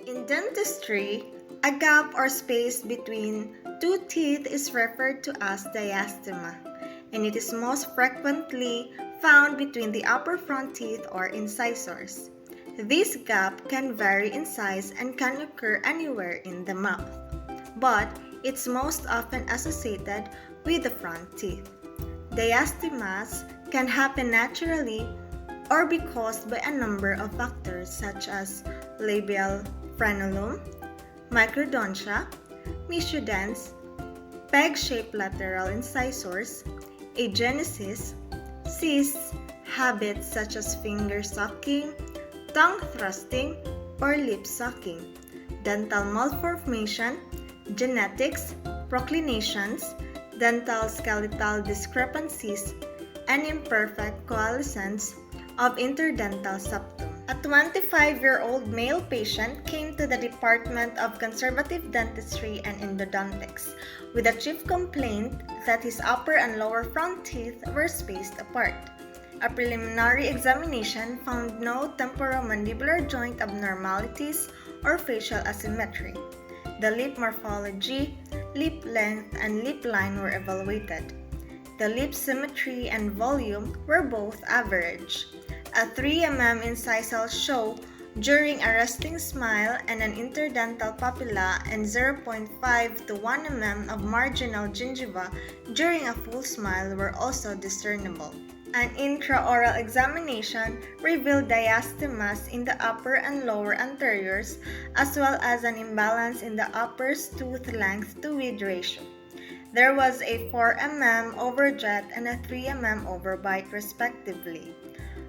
In dentistry, a gap or space between two teeth is referred to as diastema, and it is most frequently found between the upper front teeth or incisors. This gap can vary in size and can occur anywhere in the mouth, but it's most often associated with the front teeth. Diastemas can happen naturally or be caused by a number of factors such as labial frenulum, microdontia, mesodense, peg-shaped lateral incisors, agenesis, cysts, habits such as finger sucking, tongue thrusting, or lip sucking, dental malformation, genetics, proclinations, dental skeletal discrepancies, and imperfect coalescence of interdental septum. A 25-year-old male patient came to the Department of Conservative Dentistry and Endodontics with a chief complaint that his upper and lower front teeth were spaced apart. A preliminary examination found no temporomandibular joint abnormalities or facial asymmetry. The lip morphology, lip length, and lip line were evaluated. The lip symmetry and volume were both average. A 3 mm incisal show during a resting smile and an interdental papilla and 0.5 to 1 mm of marginal gingiva during a full smile were also discernible. An intraoral examination revealed diastemas in the upper and lower anteriors as well as an imbalance in the upper's tooth length to width ratio. There was a 4 mm overjet and a 3 mm overbite respectively.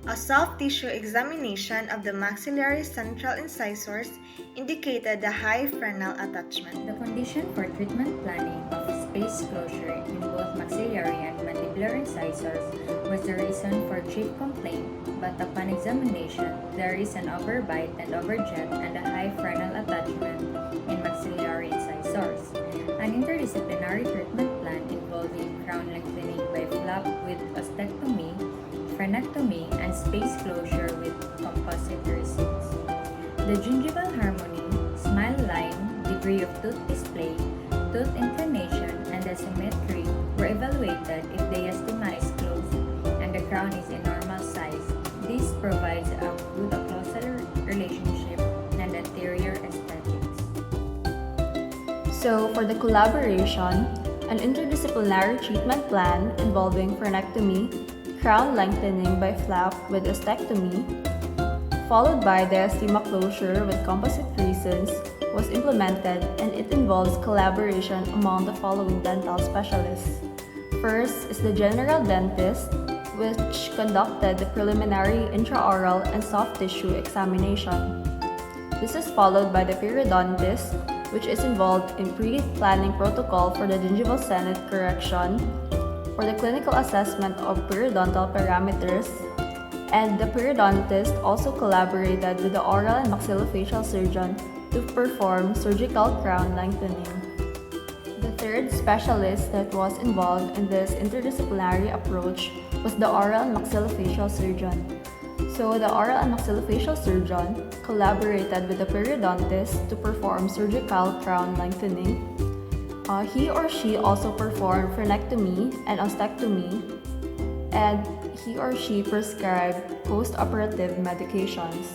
A soft tissue examination of the maxillary central incisors indicated the high frenal attachment. The condition for treatment planning of space closure in both maxillary and mandibular incisors was the reason for chief complaint, but upon examination, there is an overbite and overjet and a high frenal attachment in maxillary incisors. An interdisciplinary treatment plan involving crown lengthening by flap with ostectomy, frenectomy, and space closure with composite resins. The gingival harmony, smile line, degree of tooth display, tooth inclination, and the symmetry were evaluated if diastema is closed and the crown is in normal size. This provides a good occlusal relationship and anterior aesthetics. So, for the collaboration, an interdisciplinary treatment plan involving frenectomy, crown lengthening by flap with ostectomy, followed by diastema closure with composite resins, was implemented, and it involves collaboration among the following dental specialists. First is the general dentist, which conducted the preliminary intraoral and soft tissue examination. This is followed by the periodontist, which is involved in pre-planning protocol for the gingival senate correction, for the clinical assessment of periodontal parameters, and the periodontist also collaborated with the oral and maxillofacial surgeon to perform surgical crown lengthening. The third specialist that was involved in this interdisciplinary approach was the oral and maxillofacial surgeon. So the oral and maxillofacial surgeon collaborated with the periodontist to perform surgical crown lengthening. He or she also performed frenectomy and ostectomy, and he or she prescribed post-operative medications.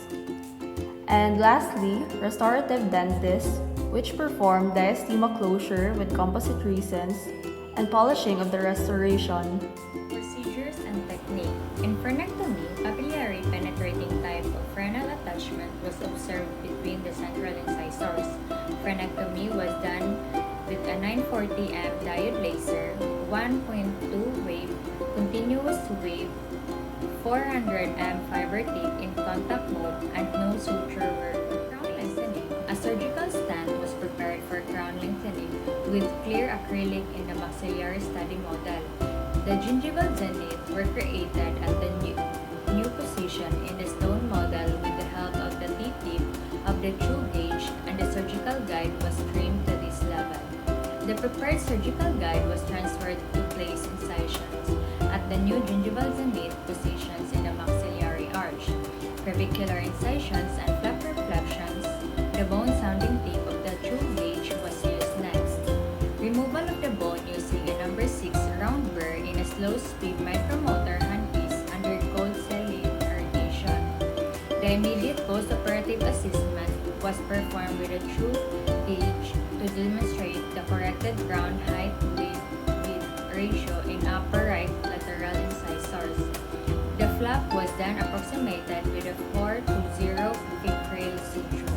And lastly, restorative dentist, which performed diastema closure with composite resins and polishing of the restoration. Procedures and technique. In frenectomy, papillary penetrating type of frenal attachment was observed between the central incisors. Frenectomy was done with a 940M diode laser, 1.2 wave, continuous wave, 400M fiber tip in contact mode, and no suture work. Crown lengthening. A surgical stand was prepared for crown lengthening with clear acrylic in the maxillary study model. The gingival zenith were created at the new position in the stone model with the help of the T-tip of the true gauge, and the surgical guide was trimmed to this level. The prepared surgical guide was transferred to place incisions at the new gingival zenith positions in the maxillary arch, clavicular incisions and flap reflections. The bones high-speed micromotor handpiece under cold saline irrigation. The immediate post-operative assessment was performed with a true gauge to demonstrate the corrected ground height-width ratio in upper right lateral incisors. The flap was then approximated with a 4 to 0 picrale suture.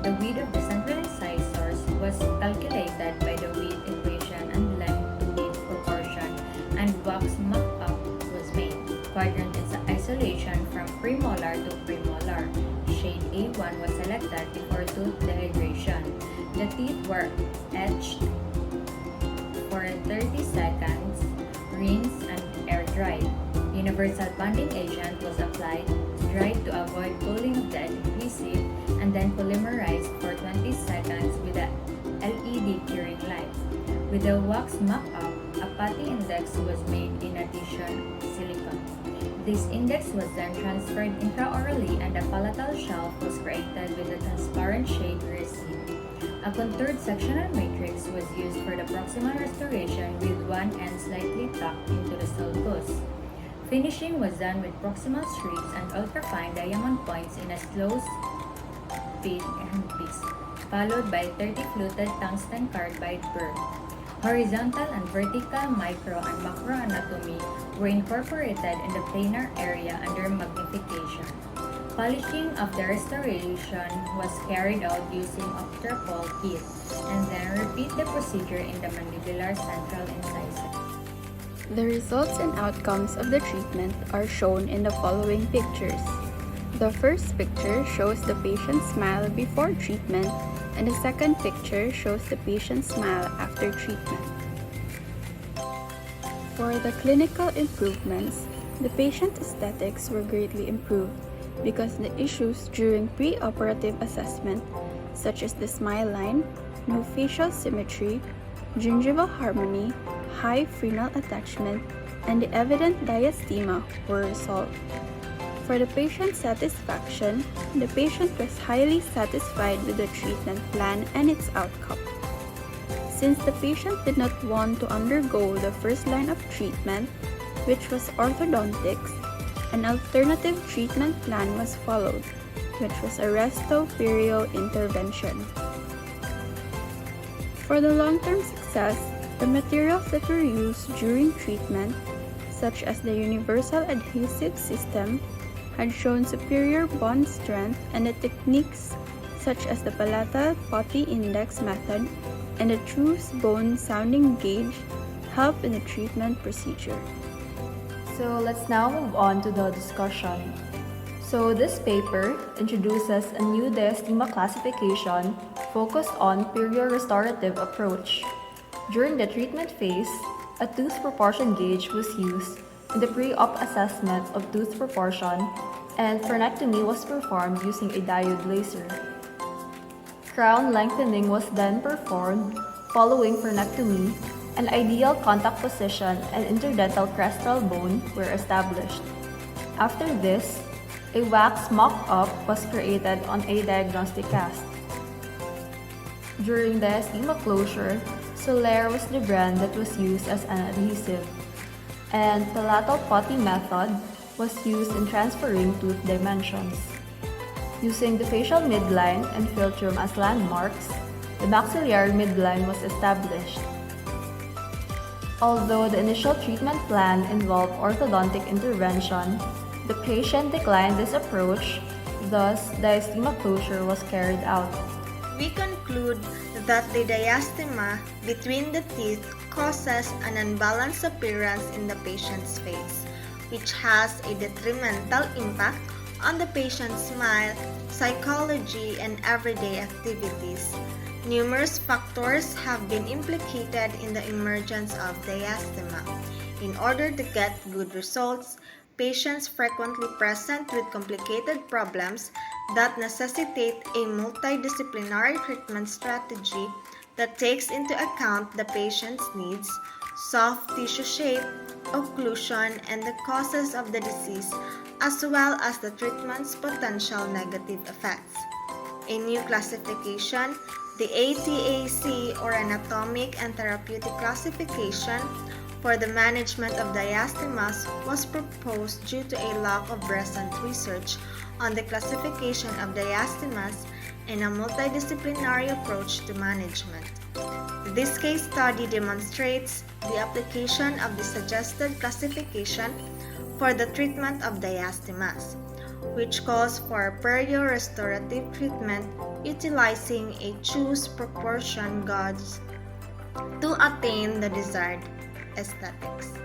The width of the central incisors was calculated by the width equation and length to width proportion, and wax mock-up was made. Quadrant isolation from premolar to premolar. Shade A1 was selected before tooth dehydration. The teeth were etched for 30 seconds, rinsed and air dried. Universal bonding agent was applied, dried to avoid cooling of the adhesive, and then polymerized for 20 seconds with a LED curing light. With the wax mock-up, a putty index was made in addition silicone. This index was then transferred intraorally and a palatal shelf was created with a transparent shade resin. A contoured sectional matrix was used for the proximal restoration with one end slightly tucked into the sulcus. Finishing was done with proximal strips and ultrafine diamond points in a slow speed handpiece, followed by 30 fluted tungsten carbide burr. Horizontal and vertical micro and macro anatomy were incorporated in the planar area under magnification. Polishing of the restoration was carried out using octopole kit, and then repeat the procedure in the mandibular central incisor. The results and outcomes of the treatment are shown in the following pictures. The first picture shows the patient's smile before treatment, and the second picture shows the patient's smile after treatment. For the clinical improvements, the patient aesthetics were greatly improved because the issues during pre-operative assessment, such as the smile line, no facial symmetry, gingival harmony, high frenal attachment, and the evident diastema were resolved. For the patient's satisfaction, the patient was highly satisfied with the treatment plan and its outcome. Since the patient did not want to undergo the first line of treatment, which was orthodontics, an alternative treatment plan was followed, which was a resto-perio intervention. For the long-term success, the materials that were used during treatment, such as the universal adhesive system, had shown superior bond strength, and the techniques such as the palatal putty index method and the true bone sounding gauge help in the treatment procedure. So let's now move on to the discussion. So this paper introduces a new diastema classification focused on perio restorative approach. During the treatment phase, a tooth proportion gauge was used in the pre-op assessment of tooth proportion, and frenectomy was performed using a diode laser. Crown lengthening was then performed following frenectomy. An ideal contact position and interdental crestal bone were established. After this, a wax mock-up was created on a diagnostic cast. During diastema closure, Solaire was the brand that was used as an adhesive, and palatal putty method was used in transferring tooth dimensions. Using the facial midline and philtrum as landmarks, the maxillary midline was established. Although the initial treatment plan involved orthodontic intervention, the patient declined this approach, thus diastema closure was carried out. We conclude that the diastema between the teeth causes an unbalanced appearance in the patient's face, which has a detrimental impact on the patient's smile, psychology, and everyday activities. Numerous factors have been implicated in the emergence of diastema. In order to get good results, patients frequently present with complicated problems that necessitate a multidisciplinary treatment strategy that takes into account the patient's needs, soft tissue shape, occlusion, and the causes of the disease, as well as the treatment's potential negative effects. A new classification, the ATAC or Anatomic and Therapeutic Classification, for the management of diastemas was proposed due to a lack of recent research on the classification of diastemas and a multidisciplinary approach to management. This case study demonstrates the application of the suggested classification for the treatment of diastemas, which calls for perio-restorative treatment utilizing a choose proportion gauge to attain the desired aesthetics.